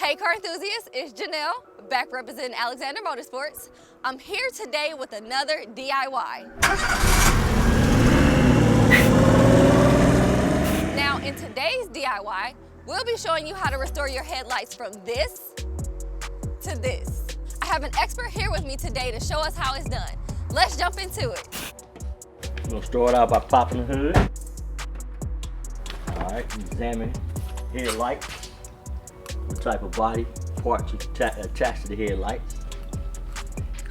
Hey car enthusiasts, it's Janelle, back representing Alexander Motorsports. I'm here today with another DIY. Now in today's DIY, we'll be showing you how to restore your headlights from this to this. I have an expert here with me today to show us how it's done. Let's jump into it. We're going to start out by popping the hood. Alright, examine headlight. What type of body parts attached to the headlights.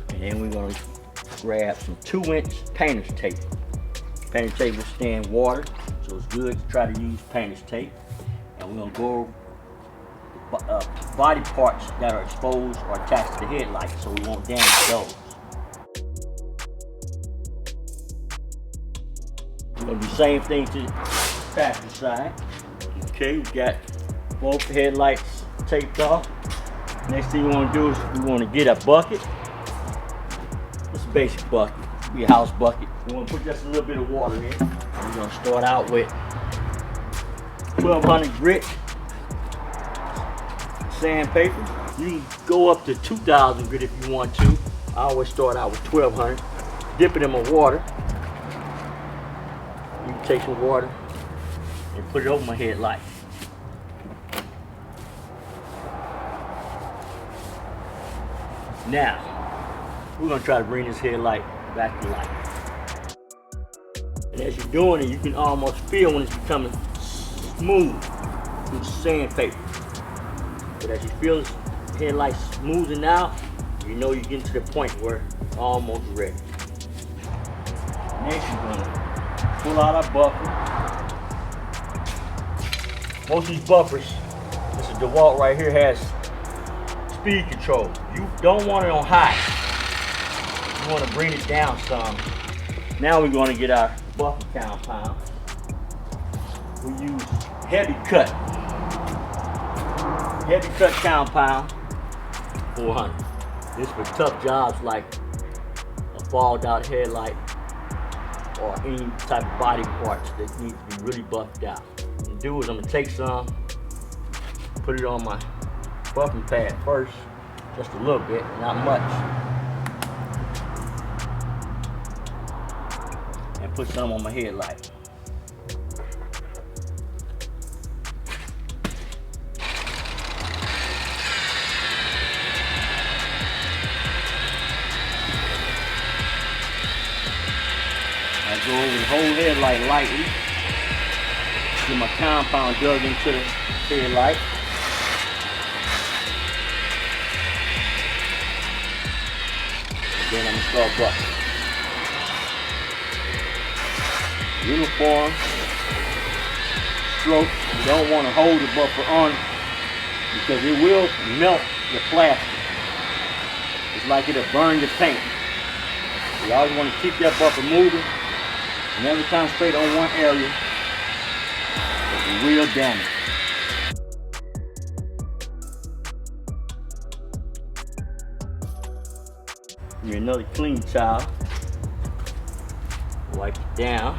And then we're going to grab some 2-inch painter's tape. Painter's tape will stand water, so it's good to try to use painter's tape. And we're going to go over body parts that are exposed or attached to the headlights, so we won't damage those. We're going to do the same thing to the passenger side. Okay, we got both headlights taped off. Next thing you want to do is we want to get a bucket. It's a basic bucket. It's be a house bucket. We want to put just a little bit of water in. We're going to start out with 1200 grit sandpaper. You can go up to 2000 grit if you want to. I always start out with 1200. Dip it in my water. You can take some water and put it over my headlight. Now, we're going to try to bring this headlight back to life. And as you're doing it, you can almost feel when it's becoming smooth through the sandpaper. But as you feel this headlight smoothing out, you know you're getting to the point where it's almost ready. Next, you're going to pull out our buffer. Most of these buffers, this is DeWalt right here, has speed control. You don't want it on high. You want to bring it down some. Now we're going to get our buffer compound. We use heavy cut compound 400. This is for tough jobs like a fogged out headlight or any type of body parts that need to be really buffed out. What I'm gonna do is I'm gonna take some, put it on my buffing pad first, just a little bit, not much, and put some on my headlight. I go over the whole headlight lightly, get my compound dug into the headlight. Then I'm going to start buffing. Uniform stroke. You don't want to hold the buffer on because it will melt the plastic. It's like it'll burn the paint. You always want to keep that buffer moving. Never concentrate on one area. It's real damage. Give me another clean towel. Wipe it down.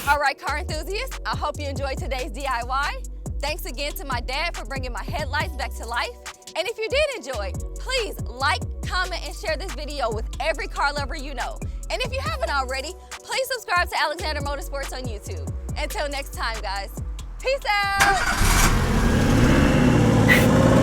All right, car enthusiasts, I hope you enjoyed today's DIY. Thanks again to my dad for bringing my headlights back to life. And if you did enjoy, please like, comment, and share this video with every car lover you know. And if you haven't already, please subscribe to Alexander Motorsports on YouTube. Until next time, guys, peace out.